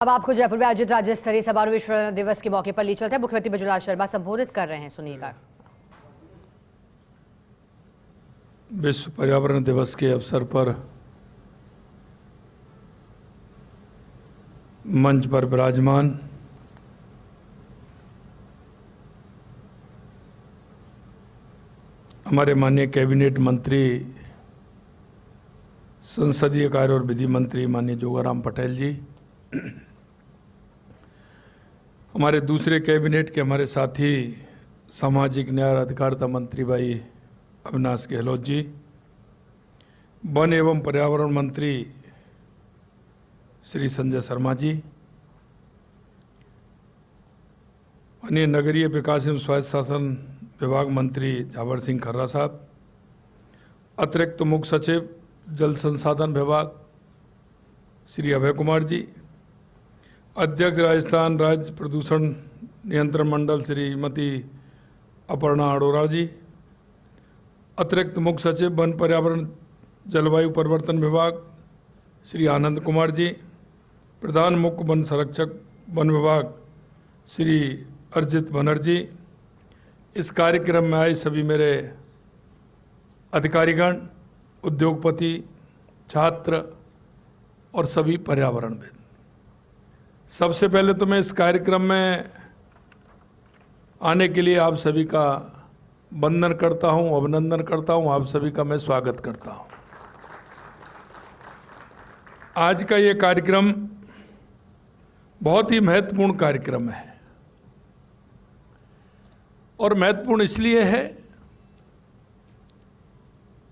अब आपको जयपुर में आयोजित राज्य स्तरीय समारोह विश्व पर्यावरण दिवस के मौके पर ले चलते हैं। मुख्यमंत्री बजुलाल शर्मा संबोधित कर रहे हैं, सुनिएगा। विश्व पर्यावरण दिवस के अवसर पर मंच पर विराजमान हमारे माननीय कैबिनेट मंत्री, संसदीय कार्य और विधि मंत्री माननीय जोगाराम पटेल जी, हमारे दूसरे कैबिनेट के हमारे साथी सामाजिक न्याय और अधिकारिता मंत्री भाई अविनाश गहलोत जी, वन एवं पर्यावरण मंत्री श्री संजय शर्मा जी, माननीय नगरीय विकास एवं स्वायत्त शासन विभाग मंत्री झावर सिंह खर्रा साहब, अतिरिक्त मुख्य सचिव जल संसाधन विभाग श्री अभय कुमार जी, अध्यक्ष राजस्थान राज्य प्रदूषण नियंत्रण मंडल श्रीमती अपर्णा अरोड़ा जी, अतिरिक्त मुख्य सचिव वन पर्यावरण जलवायु परिवर्तन विभाग श्री आनंद कुमार जी, प्रधान मुख्य वन संरक्षक वन विभाग श्री अर्जित बनर्जी, इस कार्यक्रम में आए सभी मेरे अधिकारीगण, उद्योगपति, छात्र और सभी पर्यावरणविद, सबसे पहले तो मैं इस कार्यक्रम में आने के लिए आप सभी का वंदन करता हूं, अभिनंदन करता हूं, आप सभी का मैं स्वागत करता हूं। आज का ये कार्यक्रम बहुत ही महत्वपूर्ण कार्यक्रम है और महत्वपूर्ण इसलिए है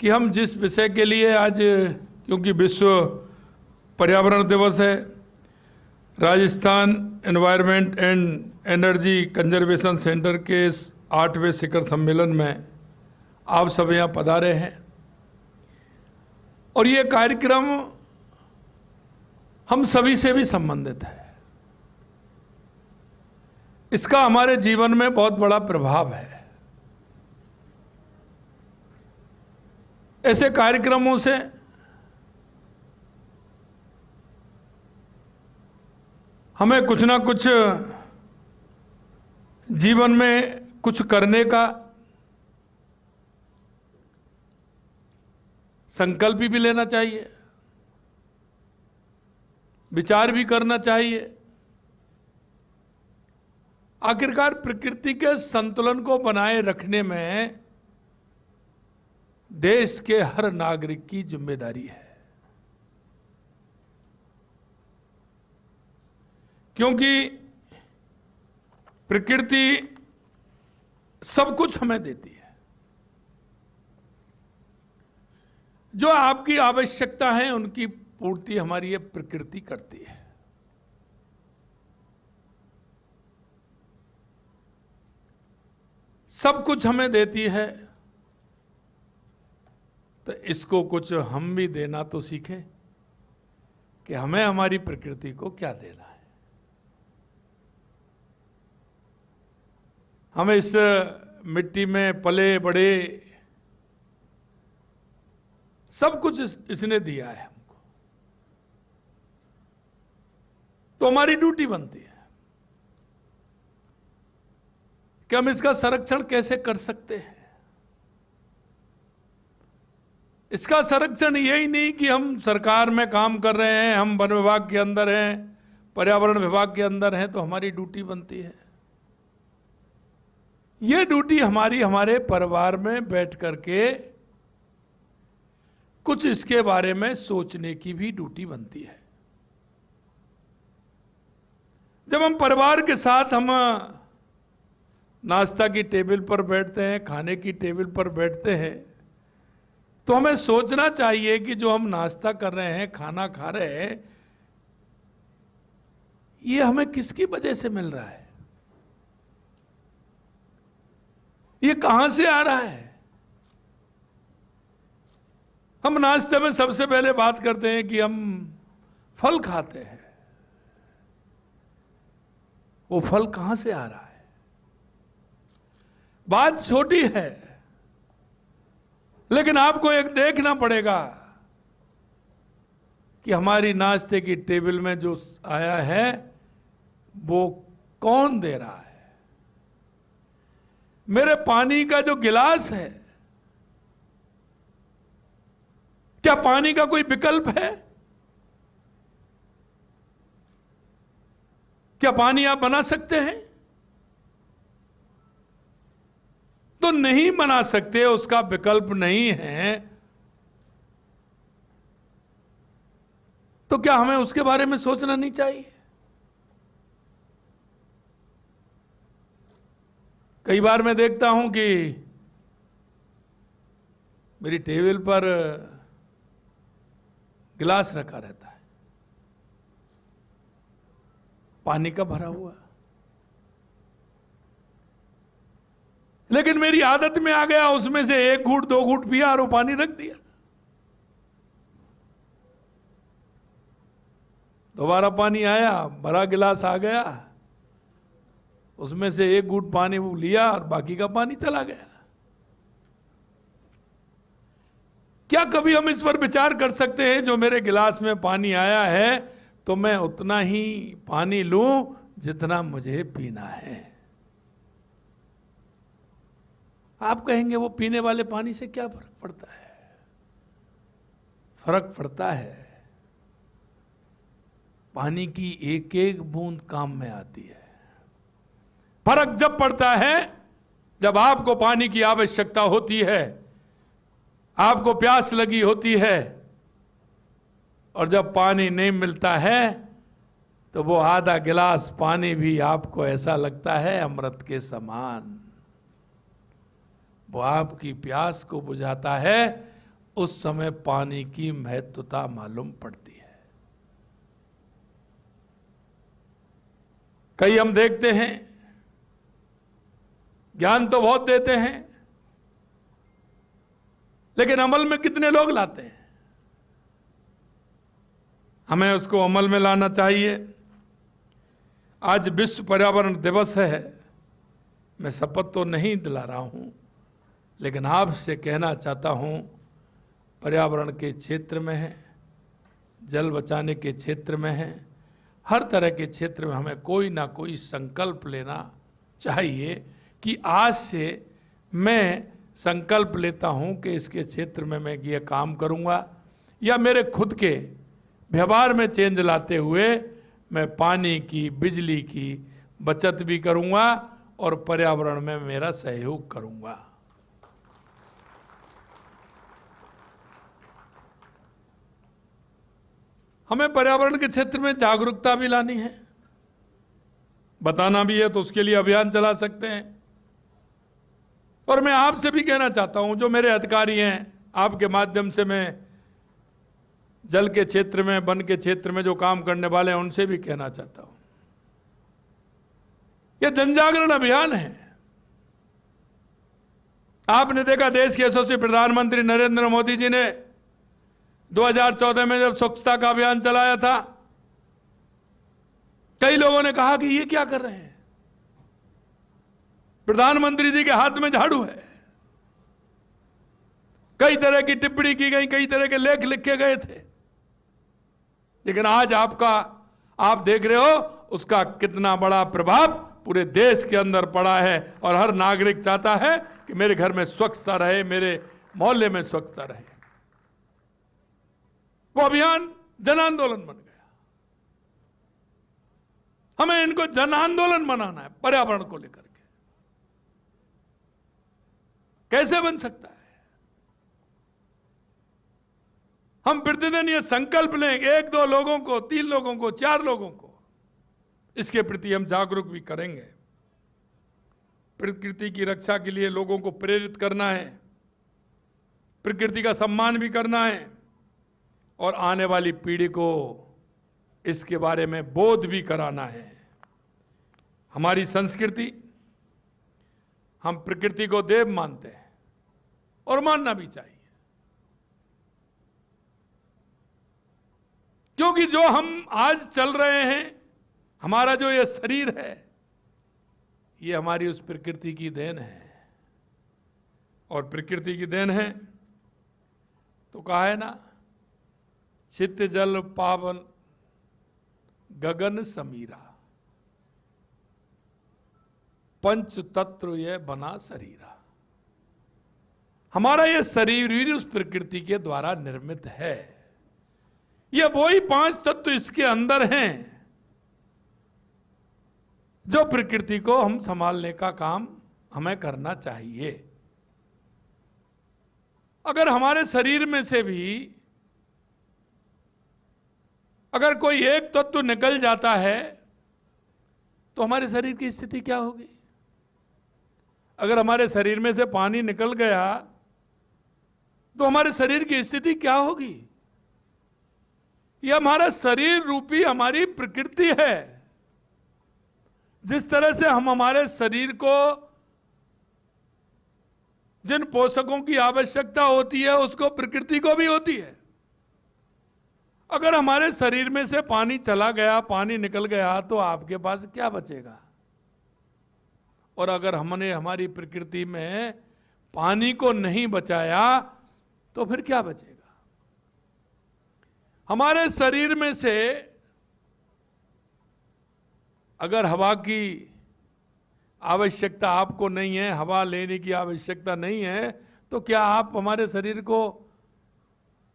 कि हम जिस विषय के लिए आज, क्योंकि विश्व पर्यावरण दिवस है, Rajasthan environment and energy conservation centre के 8वें शिखर सम्मेलन में आप सब यहाँ पधारे हैं और ये कार्यक्रम हम सभी से भी संबंधित है। इसका हमारे जीवन में बहुत बड़ा प्रभाव है। ऐसे कार्यक्रमों से हमें कुछ ना कुछ जीवन में कुछ करने का संकल्प भी लेना चाहिए, विचार भी करना चाहिए। आखिरकार प्रकृति के संतुलन को बनाए रखने में देश के हर नागरिक की जिम्मेदारी है, क्योंकि प्रकृति सब कुछ हमें देती है। जो आपकी आवश्यकता है उनकी पूर्ति हमारी ये प्रकृति करती है। सब कुछ हमें देती है, तो इसको कुछ हम भी देना तो सीखें कि हमें हमारी प्रकृति को क्या देना है। हमें इस मिट्टी में पले बड़े, सब कुछ इसने दिया है हमको, तो हमारी ड्यूटी बनती है कि हम इसका संरक्षण कैसे कर सकते हैं। इसका संरक्षण यही नहीं कि हम सरकार में काम कर रहे हैं, हम वन विभाग के अंदर हैं, पर्यावरण विभाग के अंदर हैं, तो हमारी ड्यूटी बनती है। ये ड्यूटी हमारी हमारे परिवार में बैठ करके कुछ इसके बारे में सोचने की भी ड्यूटी बनती है। जब हम परिवार के साथ हम नाश्ता की टेबल पर बैठते हैं, खाने की टेबल पर बैठते हैं, तो हमें सोचना चाहिए कि जो हम नाश्ता कर रहे हैं, खाना खा रहे हैं, ये हमें किसकी वजह से मिल रहा है, ये कहां से आ रहा है। हम नाश्ते में सबसे पहले बात करते हैं कि हम फल खाते हैं, वो फल कहां से आ रहा है। बात छोटी है, लेकिन आपको एक देखना पड़ेगा कि हमारी नाश्ते की टेबल में जो आया है वो कौन दे रहा है। मेरे पानी का जो गिलास है, क्या पानी का कोई विकल्प है? क्या पानी आप बना सकते हैं? तो नहीं बना सकते, उसका विकल्प नहीं है, तो क्या हमें उसके बारे में सोचना नहीं चाहिए? कई बार मैं देखता हूं कि मेरी टेबल पर गिलास रखा रहता है पानी का भरा हुआ, लेकिन मेरी आदत में आ गया उसमें से 1 घूंट 2 घूंट पिया और वो पानी रख दिया। दोबारा पानी आया, भरा गिलास आ गया, उसमें से 1 घूंट पानी वो लिया और बाकी का पानी चला गया। क्या कभी हम इस पर विचार कर सकते हैं, जो मेरे गिलास में पानी आया है तो मैं उतना ही पानी लूं जितना मुझे पीना है? आप कहेंगे वो पीने वाले पानी से क्या फर्क पड़ता है? फर्क पड़ता है, पानी की एक एक बूंद काम में आती है। फर्क जब पड़ता है जब आपको पानी की आवश्यकता होती है, आपको प्यास लगी होती है, और जब पानी नहीं मिलता है तो वो आधा गिलास पानी भी आपको ऐसा लगता है अमृत के समान। वो आपकी प्यास को बुझाता है। उस समय पानी की महत्वता मालूम पड़ती है। कई हम देखते हैं ज्ञान तो बहुत देते हैं, लेकिन अमल में कितने लोग लाते हैं? हमें उसको अमल में लाना चाहिए। आज विश्व पर्यावरण दिवस है। मैं शपथ तो नहीं दिला रहा हूं, लेकिन आपसे कहना चाहता हूं, पर्यावरण के क्षेत्र में है, जल बचाने के क्षेत्र में है, हर तरह के क्षेत्र में हमें कोई ना कोई संकल्प लेना चाहिए कि आज से मैं संकल्प लेता हूं कि इसके क्षेत्र में मैं ये काम करूंगा, या मेरे खुद के व्यवहार में चेंज लाते हुए मैं पानी की, बिजली की बचत भी करूंगा और पर्यावरण में मेरा सहयोग करूंगा। हमें पर्यावरण के क्षेत्र में जागरूकता भी लानी है, बताना भी है, तो उसके लिए अभियान चला सकते हैं। और मैं आपसे भी कहना चाहता हूं, जो मेरे अधिकारी हैं, आपके माध्यम से मैं जल के क्षेत्र में, वन के क्षेत्र में जो काम करने वाले हैं, उनसे भी कहना चाहता हूं, यह जनजागरण अभियान है। आपने देखा देश के यशस्वी प्रधानमंत्री नरेंद्र मोदी जी ने 2014 में जब स्वच्छता का अभियान चलाया था, कई लोगों ने कहा कि ये क्या कर रहे हैं, प्रधानमंत्री जी के हाथ में झाड़ू है। कई तरह की टिप्पणी की गई, कई तरह के लेख लिखे गए थे, लेकिन आज आप देख रहे हो उसका कितना बड़ा प्रभाव पूरे देश के अंदर पड़ा है। और हर नागरिक चाहता है कि मेरे घर में स्वच्छता रहे, मेरे मोहल्ले में स्वच्छता रहे। वो अभियान जन आंदोलन बन गया। हमें इनको जन आंदोलन बनाना है पर्यावरण को लेकर के। कैसे बन सकता है? हम प्रतिदिन ये संकल्प लें, 1-2 लोगों को, 3 लोगों को, 4 लोगों को इसके प्रति हम जागरूक भी करेंगे। प्रकृति की रक्षा के लिए लोगों को प्रेरित करना है, प्रकृति का सम्मान भी करना है, और आने वाली पीढ़ी को इसके बारे में बोध भी कराना है। हमारी संस्कृति, हम प्रकृति को देव मानते हैं और मानना भी चाहिए, क्योंकि जो हम आज चल रहे हैं, हमारा जो ये शरीर है, ये हमारी उस प्रकृति की देन है। और प्रकृति की देन है तो कहा है ना, चित जल पावन गगन समीरा, पंच तत्व ये बना शरीरा। हमारा ये शरीर भी उस प्रकृति के द्वारा निर्मित है। ये वही पांच तत्व इसके अंदर हैं जो प्रकृति को हम संभालने का काम हमें करना चाहिए। अगर हमारे शरीर में से भी अगर कोई एक तत्व निकल जाता है तो हमारे शरीर की स्थिति क्या होगी? अगर हमारे शरीर में से पानी निकल गया तो हमारे शरीर की स्थिति क्या होगी? यह हमारा शरीर रूपी हमारी प्रकृति है। जिस तरह से हम हमारे शरीर को जिन पोषकों की आवश्यकता होती है उसको प्रकृति को भी होती है। अगर हमारे शरीर में से पानी चला गया, पानी निकल गया तो आपके पास क्या बचेगा? और अगर हमने हमारी प्रकृति में पानी को नहीं बचाया तो फिर क्या बचेगा? हमारे शरीर में से अगर हवा की आवश्यकता आपको नहीं है, हवा लेने की आवश्यकता नहीं है, तो क्या आप हमारे शरीर को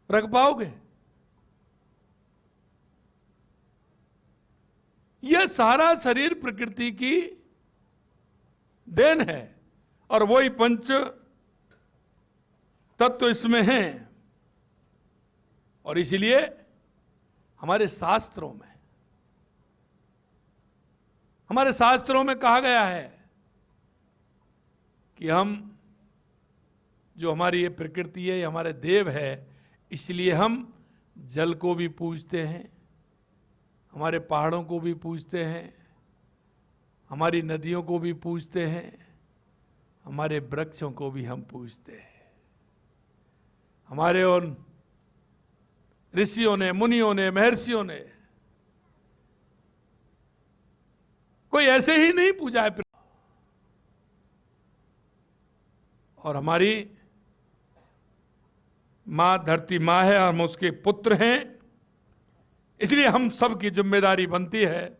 रख पाओगे? यह सारा शरीर प्रकृति की देन है और वही पंच तत्व इसमें हैं। और इसलिए हमारे शास्त्रों में कहा गया है कि हम जो हमारी ये प्रकृति है, ये हमारे देव है, इसलिए हम जल को भी पूजते हैं, हमारे पहाड़ों को भी पूजते हैं, हमारी नदियों को भी पूजते हैं, हमारे वृक्षों को भी हम पूजते हैं। हमारे उन ऋषियों ने, मुनियों ने, महर्षियों ने कोई ऐसे ही नहीं पूजा है। और हमारी मां धरती मां है और हम उसके पुत्र हैं, इसलिए हम सब की जिम्मेदारी बनती है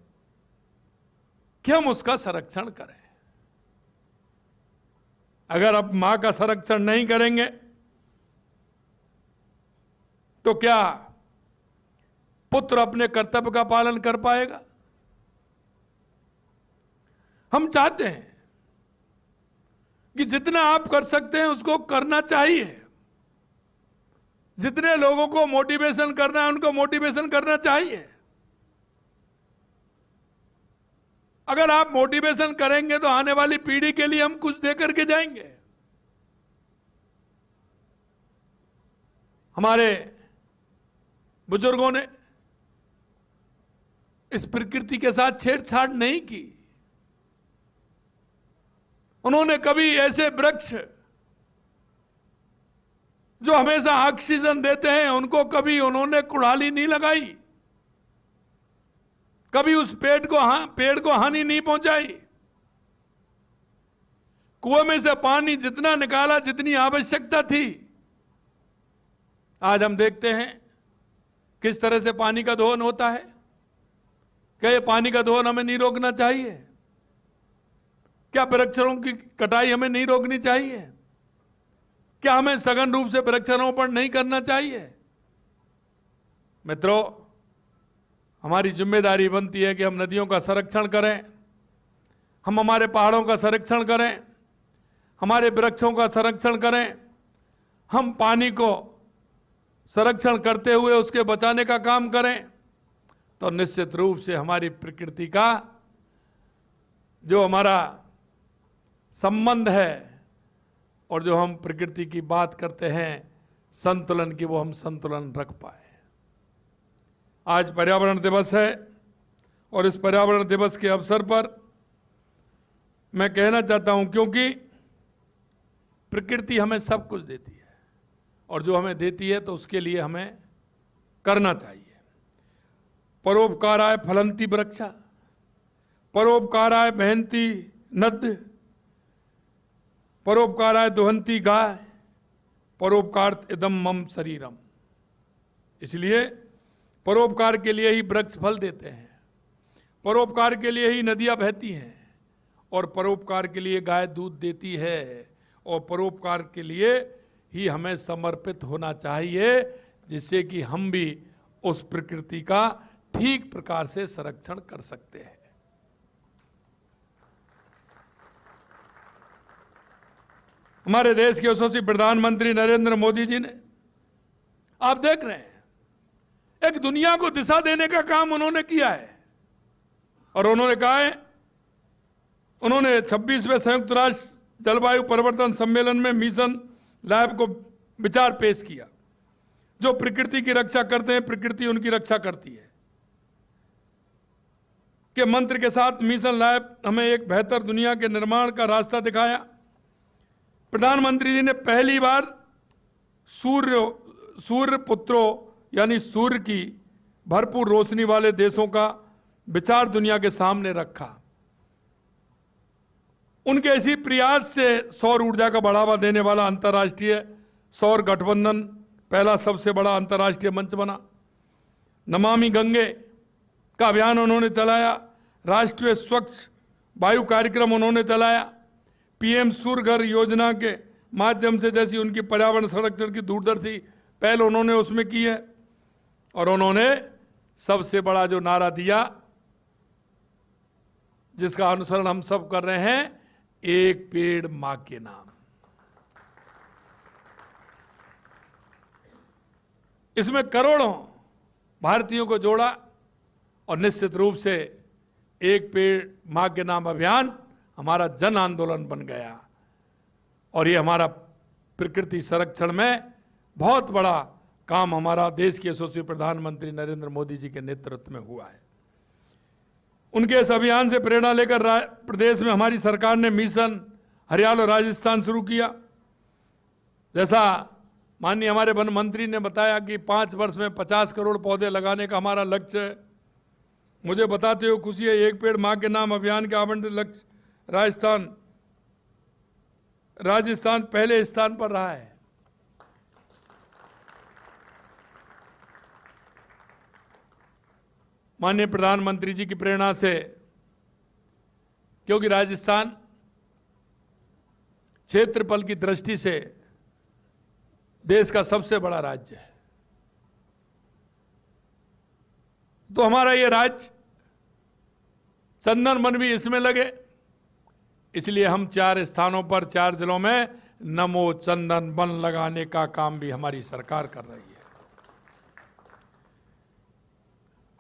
कि हम उसका संरक्षण करें। अगर आप मां का संरक्षण नहीं करेंगे तो क्या पुत्र अपने कर्तव्य का पालन कर पाएगा? हम चाहते हैं कि जितना आप कर सकते हैं उसको करना चाहिए। जितने लोगों को मोटिवेशन करना है उनको मोटिवेशन करना चाहिए। अगर आप मोटिवेशन करेंगे तो आने वाली पीढ़ी के लिए हम कुछ दे करके जाएंगे। हमारे बुजुर्गों ने इस प्रकृति के साथ छेड़छाड़ नहीं की। उन्होंने कभी ऐसे वृक्ष जो हमेशा ऑक्सीजन देते हैं उनको कभी उन्होंने कुड़ाली नहीं लगाई, कभी उस पेड़ को हानि नहीं पहुंचाई। कुएं में से पानी जितना निकाला, जितनी आवश्यकता थी। आज हम देखते हैं किस तरह से पानी का दोहन होता है। क्या ये पानी का दोहन हमें नहीं रोकना चाहिए? क्या वृक्षों की कटाई हमें नहीं रोकनी चाहिए? क्या हमें सघन रूप से वृक्षारोपण नहीं करना चाहिए? मित्रों, हमारी जिम्मेदारी बनती है कि हम नदियों का संरक्षण करें, हम हमारे पहाड़ों का संरक्षण करें, हमारे वृक्षों का संरक्षण करें, हम पानी को संरक्षण करते हुए उसके बचाने का काम करें। तो निश्चित रूप से हमारी प्रकृति का जो हमारा संबंध है और जो हम प्रकृति की बात करते हैं संतुलन की, वो हम संतुलन रख पाए। आज पर्यावरण दिवस है और इस पर्यावरण दिवस के अवसर पर मैं कहना चाहता हूं, क्योंकि प्रकृति हमें सब कुछ देती है और जो हमें देती है तो उसके लिए हमें करना चाहिए। परोपकाराय फलंती वृक्षा, परोपकाराय बहंती नद, परोपकाराय दुहंती गाय, परोपकार इदम मम शरीरम। इसलिए परोपकार के लिए ही वृक्ष फल देते हैं, परोपकार के लिए ही नदियां बहती हैं, और परोपकार के लिए गाय दूध देती है, और परोपकार के लिए ही हमें समर्पित होना चाहिए, जिससे कि हम भी उस प्रकृति का ठीक प्रकार से संरक्षण कर सकते हैं। हमारे देश के यशस्वी प्रधानमंत्री नरेंद्र मोदी जी ने, आप देख रहे हैं, एक दुनिया को दिशा देने का काम उन्होंने किया है। और उन्होंने कहा है, उन्होंने 26वें संयुक्त राष्ट्र जलवायु परिवर्तन सम्मेलन में मिशन लाइफ को विचार पेश किया। जो प्रकृति की रक्षा करते हैं, प्रकृति उनकी रक्षा करती है के मंत्र के साथ मिशन लाइफ हमें एक बेहतर दुनिया के निर्माण का रास्ता दिखाया। प्रधानमंत्री जी ने पहली बार सूर्य पुत्रों यानी सूर्य की भरपूर रोशनी वाले देशों का विचार दुनिया के सामने रखा। उनके इसी प्रयास से सौर ऊर्जा का बढ़ावा देने वाला अंतर्राष्ट्रीय सौर गठबंधन पहला सबसे बड़ा अंतर्राष्ट्रीय मंच बना। नमामि गंगे का अभियान उन्होंने चलाया, राष्ट्रीय स्वच्छ वायु कार्यक्रम उन्होंने चलाया, पीएम सूर्य घर योजना के माध्यम से जैसी उनकी पर्यावरण संरक्षण की दूरदर्शी पहल उन्होंने उसमें की है। और उन्होंने सबसे बड़ा जो नारा दिया, जिसका अनुसरण हम सब कर रहे हैं, एक पेड़ मां के नाम। इसमें करोड़ों भारतीयों को जोड़ा और निश्चित रूप से एक पेड़ मां के नाम अभियान हमारा जन आंदोलन बन गया। और ये हमारा प्रकृति संरक्षण में बहुत बड़ा काम हमारा देश के यशस्वी प्रधानमंत्री नरेंद्र मोदी जी के नेतृत्व में हुआ है। उनके इस अभियान से प्रेरणा लेकर प्रदेश में हमारी सरकार ने मिशन हरियाणा और राजस्थान शुरू किया। जैसा माननीय हमारे वन मंत्री ने बताया कि 5 वर्ष में 50 करोड़ पौधे लगाने का हमारा लक्ष्य है। मुझे बताते हुए खुशी है, एक पेड़ मां के नाम अभियान के आवंटित लक्ष्य राजस्थान पहले स्थान पर रहा है। माननीय प्रधानमंत्री जी की प्रेरणा से, क्योंकि राजस्थान क्षेत्रफल की दृष्टि से देश का सबसे बड़ा राज्य है, तो हमारा ये राज्य चंदन वन भी इसमें लगे, इसलिए हम 4 स्थानों पर 4 जिलों में नमो चंदन वन लगाने का काम भी हमारी सरकार कर रही है।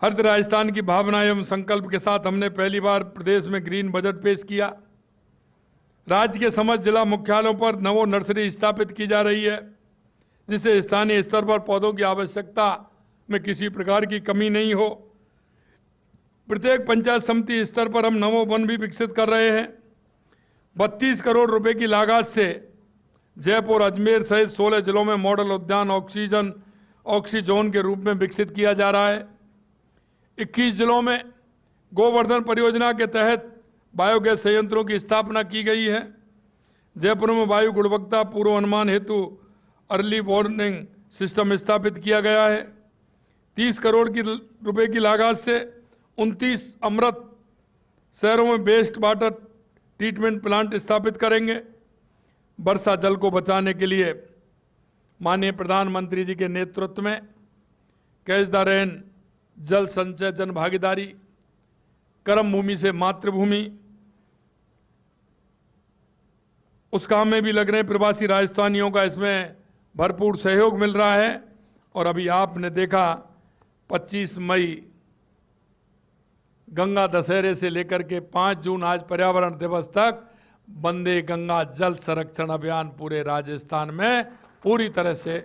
हरित राजस्थान की भावना एवं संकल्प के साथ हमने पहली बार प्रदेश में ग्रीन बजट पेश किया। राज्य के समस्त जिला मुख्यालयों पर नवो नर्सरी स्थापित की जा रही है, जिससे स्थानीय स्तर पर पौधों की आवश्यकता में किसी प्रकार की कमी नहीं हो। प्रत्येक पंचायत समिति स्तर पर हम नवो वन भी विकसित कर रहे हैं। 32 करोड़ रुपए की लागत से जयपुर, अजमेर सहित 16 जिलों में मॉडल उद्यान ऑक्सीजोन के रूप में विकसित किया जा रहा है। 21 जिलों में गोवर्धन परियोजना के तहत बायोगैस संयंत्रों की स्थापना की गई है। जयपुर में वायु गुणवत्ता पूर्व अनुमान हेतु अर्ली वार्निंग सिस्टम स्थापित किया गया है। 30 करोड़ रुपए की लागत से 29 अमृत शहरों में वेस्ट वाटर ट्रीटमेंट प्लांट स्थापित करेंगे। वर्षा जल को बचाने के लिए माननीय प्रधानमंत्री जी के नेतृत्व में कैच द रेन, जल संचय जन भागीदारी, कर्म भूमि से मातृभूमि, उस काम में भी लग रहे हैं। प्रवासी राजस्थानियों का इसमें भरपूर सहयोग मिल रहा है। और अभी आपने देखा 25 मई गंगा दशहरे से लेकर के 5 जून आज पर्यावरण दिवस तक वंदे गंगा जल संरक्षण अभियान पूरे राजस्थान में पूरी तरह से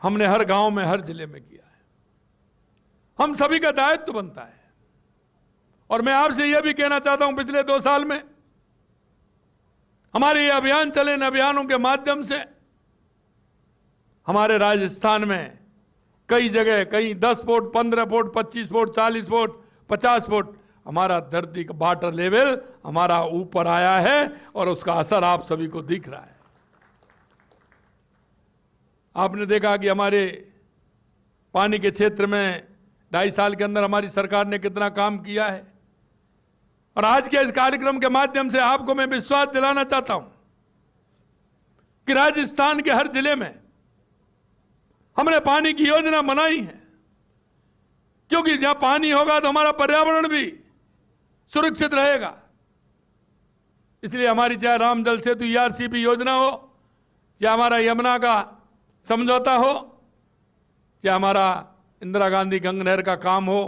हमने हर गांव में, हर जिले में किया है। हम सभी का दायित्व बनता है। और मैं आपसे यह भी कहना चाहता हूं, पिछले 2 साल में हमारे ये अभियान चले, इन अभियानों के माध्यम से हमारे राजस्थान में कई जगह, कहीं 10 foot, 15 foot, 25 foot, 40 foot, 50 foot हमारा धरती का वाटर लेवल हमारा ऊपर आया है और उसका असर आप सभी को दिख रहा है। आपने देखा कि हमारे पानी के क्षेत्र में 2.5 साल के अंदर हमारी सरकार ने कितना काम किया है। और आज के इस कार्यक्रम के माध्यम से आपको मैं विश्वास दिलाना चाहता हूं कि राजस्थान के हर जिले में हमने पानी की योजना बनाई है, क्योंकि जहां पानी होगा तो हमारा पर्यावरण भी सुरक्षित रहेगा। इसलिए हमारी चाहे राम जल सेतु ERCP योजना हो, चाहे हमारा यमुना का समझौता हो, चाहे हमारा इंदिरा गांधी गंगा नहर का काम हो,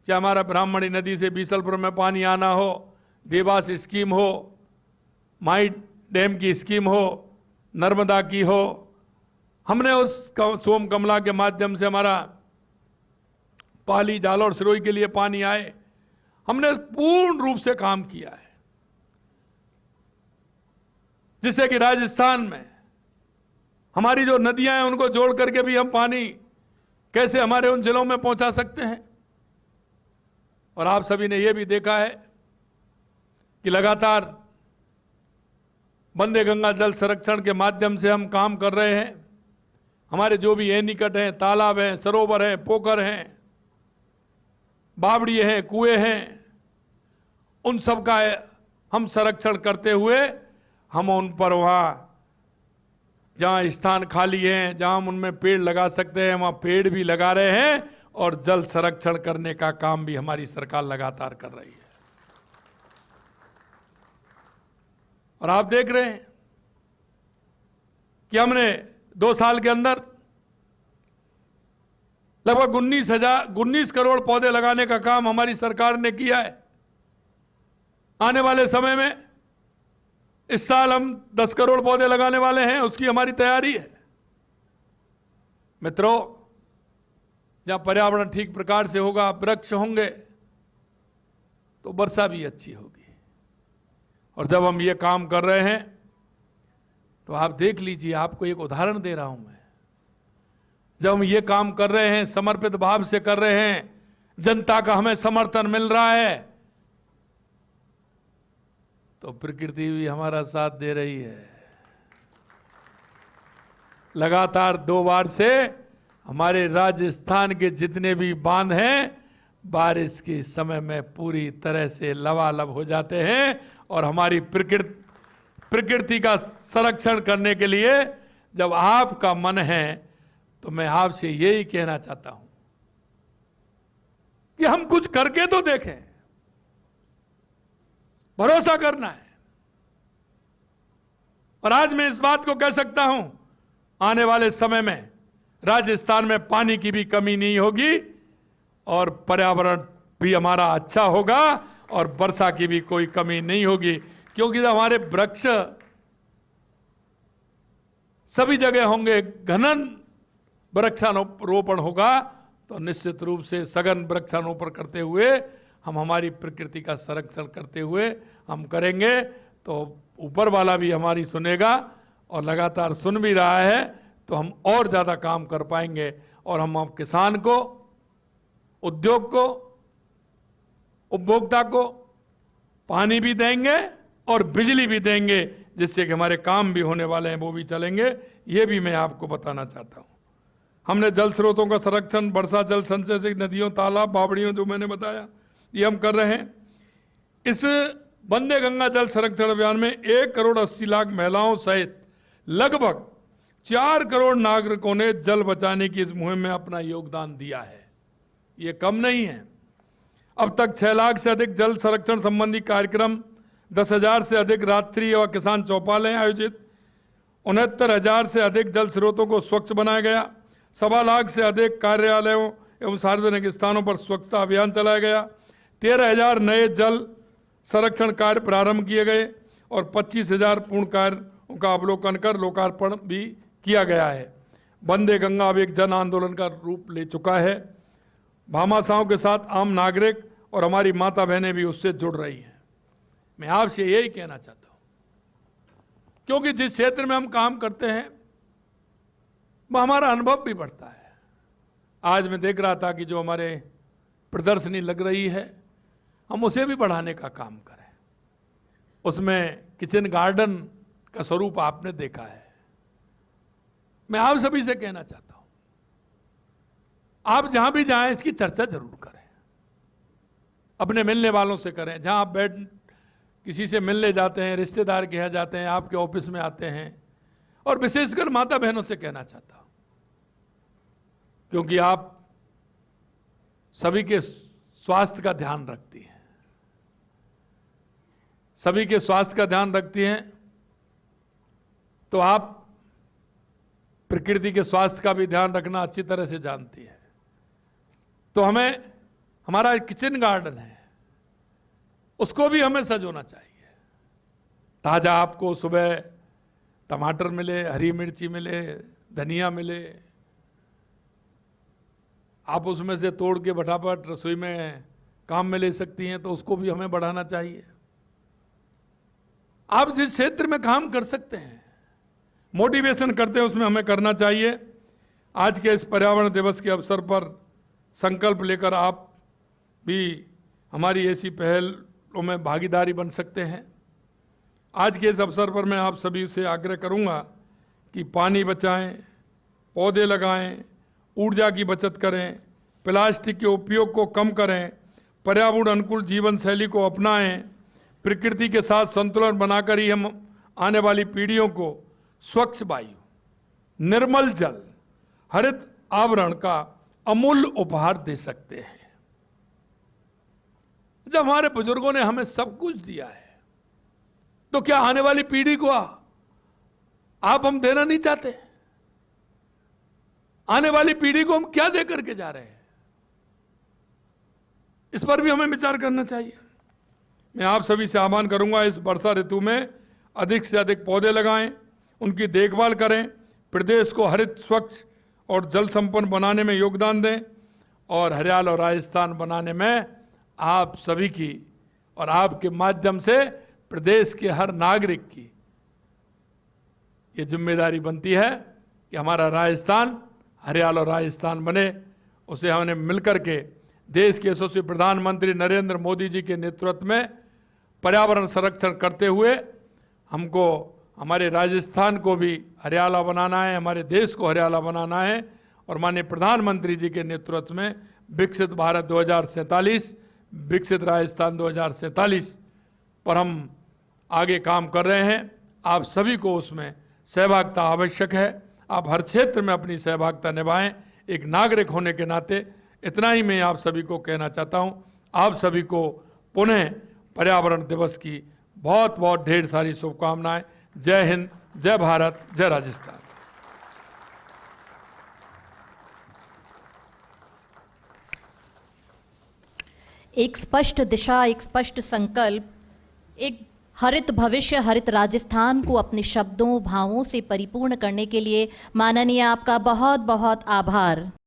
चाहे हमारा ब्राह्मणी नदी से बीसलपुर में पानी आना हो, देवास स्कीम हो, माई डैम की स्कीम हो, नर्मदा की हो, हमने उस सोम कमला के माध्यम से हमारा पाली, जालौर, सिरोही के लिए पानी आए, हमने पूर्ण रूप से काम किया है, जिससे कि राजस्थान में हमारी जो नदियां हैं उनको जोड़ करके भी हम पानी कैसे हमारे उन जिलों में पहुंचा सकते हैं। और आप सभी ने यह भी देखा है कि लगातार वंदे गंगा जल संरक्षण के माध्यम से हम काम कर रहे हैं। हमारे जो भी एनीकट हैं, तालाब हैं, सरोवर हैं, पोखर हैं, बावड़ी हैं, कुएं हैं, उन सब का हम संरक्षण करते हुए हम उन पर वहाँ जहाँ स्थान खाली हैं, जहाँ हम उनमें पेड़ लगा सकते हैं वहाँ पेड़ भी लगा रहे हैं, और जल संरक्षण करने का काम भी हमारी सरकार लगातार कर रही है। और आप देख रहे हैं कि हमने 2 साल के अंदर लगभग 19 करोड़ पौधे लगाने का काम हमारी सरकार ने किया है। आने वाले समय में इस साल हम 10 करोड़ पौधे लगाने वाले हैं, उसकी हमारी तैयारी है। मित्रों, जहां पर्यावरण ठीक प्रकार से होगा, वृक्ष होंगे, तो वर्षा भी अच्छी होगी। और जब हम ये काम कर रहे हैं तो आप देख लीजिए, आपको एक उदाहरण दे रहा हूं मैं। जब हम ये काम कर रहे हैं, समर्पित भाव से कर रहे हैं, जनता का हमें समर्थन मिल रहा है, तो प्रकृति भी हमारा साथ दे रही है। लगातार 2 बार से हमारे राजस्थान के जितने भी बांध हैं, बारिश के समय में पूरी तरह से लबालब हो जाते हैं। और हमारी प्रकृति का संरक्षण करने के लिए जब आपका मन है, तो मैं आपसे यही कहना चाहता हूं कि हम कुछ करके तो देखें। भरोसा करना है। और आज मैं इस बात को कह सकता हूं, आने वाले समय में राजस्थान में पानी की भी कमी नहीं होगी, और पर्यावरण भी हमारा अच्छा होगा, और वर्षा की भी कोई कमी नहीं होगी। क्योंकि जब हमारे वृक्ष सभी जगह होंगे, घनन वृक्षारोपण होगा, तो निश्चित रूप से सघन वृक्षारोपण करते हुए हम हमारी प्रकृति का संरक्षण करते हुए हम करेंगे, तो ऊपर वाला भी हमारी सुनेगा, और लगातार सुन भी रहा है, तो हम और ज़्यादा काम कर पाएंगे। और हम किसान को, उद्योग को, उपभोक्ता को पानी भी देंगे और बिजली भी देंगे, जिससे कि हमारे काम भी होने वाले हैं, वो भी चलेंगे। ये भी मैं आपको बताना चाहता हूँ। हमने जल स्रोतों का संरक्षण, वर्षा जल संचय से नदियों, तालाब, बावड़ियों, जो मैंने बताया, ये हम कर रहे हैं। इस वंदे गंगा जल संरक्षण अभियान में 1 करोड़ 80 लाख महिलाओं सहित लगभग 4 करोड़ नागरिकों ने जल बचाने की इस मुहिम में अपना योगदान दिया है। ये कम नहीं है। अब तक 6 लाख से अधिक जल संरक्षण संबंधी कार्यक्रम, 10,000 से अधिक रात्रि और किसान चौपालें आयोजित, 69,000 से अधिक जल स्रोतों को स्वच्छ बनाया गया, 1.25 लाख से अधिक कार्यालयों एवं सार्वजनिक स्थानों पर स्वच्छता अभियान चलाया गया, 13,000 नए जल संरक्षण कार्य प्रारंभ किए गए, और 25,000 पूर्ण कार्यों का अवलोकन कर लोकार्पण भी किया गया है। वंदे गंगा अब एक जन आंदोलन का रूप ले चुका है। भामाशाहों के साथ आम नागरिक और हमारी माता बहनें भी उससे जुड़ रही हैं। मैं आपसे यही कहना चाहता हूं, क्योंकि जिस क्षेत्र में हम काम करते हैं वह हमारा अनुभव भी बढ़ता है। आज मैं देख रहा था कि जो हमारे प्रदर्शनी लग रही है, हम उसे भी बढ़ाने का काम करें। उसमें किचन गार्डन का स्वरूप आपने देखा है। मैं आप सभी से कहना चाहता हूं आप जहां भी जाएं इसकी चर्चा जरूर करें, अपने मिलने वालों से करें। जहां आप बैठ किसी से मिलने जाते हैं, रिश्तेदार के यहाँ जाते हैं, आपके ऑफिस में आते हैं, और विशेषकर माता बहनों से कहना चाहता हूं, क्योंकि आप सभी के स्वास्थ्य का ध्यान रखती हैं, सभी के स्वास्थ्य का ध्यान रखती हैं, तो आप प्रकृति के स्वास्थ्य का भी ध्यान रखना अच्छी तरह से जानती है। तो हमारा किचन गार्डन है, उसको भी हमें सजोना चाहिए। ताजा आपको सुबह टमाटर मिले, हरी मिर्ची मिले, धनिया मिले, आप उसमें से तोड़ के फटाफट रसोई में काम में ले सकती हैं, तो उसको भी हमें बढ़ाना चाहिए। आप जिस क्षेत्र में काम कर सकते हैं, मोटिवेशन करते हैं, उसमें हमें करना चाहिए। आज के इस पर्यावरण दिवस के अवसर पर संकल्प लेकर आप भी हमारी ऐसी पहलों में भागीदारी बन सकते हैं। आज के इस अवसर पर मैं आप सभी से आग्रह करूंगा कि पानी बचाएं, पौधे लगाएं, ऊर्जा की बचत करें, प्लास्टिक के उपयोग को कम करें, पर्यावरण अनुकूल जीवन शैली को अपनाएं, प्रकृति के साथ संतुलन बनाकर ही हम आने वाली पीढ़ियों को स्वच्छ वायु, निर्मल जल, हरित आवरण का अमूल्य उपहार दे सकते हैं। जब हमारे बुजुर्गों ने हमें सब कुछ दिया है, तो क्या आने वाली पीढ़ी को आप हम देना नहीं चाहते? आने वाली पीढ़ी को हम क्या दे करके जा रहे हैं, इस पर भी हमें विचार करना चाहिए। मैं आप सभी से आह्वान करूंगा, इस वर्षा ऋतु में अधिक से अधिक पौधे लगाएं, उनकी देखभाल करें, प्रदेश को हरित, स्वच्छ और जल संपन्न बनाने में योगदान दें, और हरियाणा और राजस्थान बनाने में आप सभी की और आपके माध्यम से प्रदेश के हर नागरिक की ये जिम्मेदारी बनती है कि हमारा राजस्थान हरियाणा और राजस्थान बने। उसे हमने मिलकर के देश के यशस्वी प्रधानमंत्री नरेंद्र मोदी जी के नेतृत्व में पर्यावरण संरक्षण करते हुए हमको हमारे राजस्थान को भी हरियाणा बनाना है, हमारे देश को हरियाणा बनाना है, और माननीय प्रधानमंत्री जी के नेतृत्व में विकसित भारत 2047, विकसित राजस्थान 2047 पर हम आगे काम कर रहे हैं। आप सभी को उसमें सहभागिता आवश्यक है। आप हर क्षेत्र में अपनी सहभागिता निभाएं, एक नागरिक होने के नाते। इतना ही मैं आप सभी को कहना चाहता हूं। आप सभी को पुनः पर्यावरण दिवस की बहुत बहुत ढेर सारी शुभकामनाएं। जय हिंद, जय भारत, जय राजस्थान। एक स्पष्ट दिशा, एक स्पष्ट संकल्प, एक हरित भविष्य, हरित राजस्थान को अपने शब्दों, भावों से परिपूर्ण करने के लिए माननीय आपका बहुत बहुत आभार।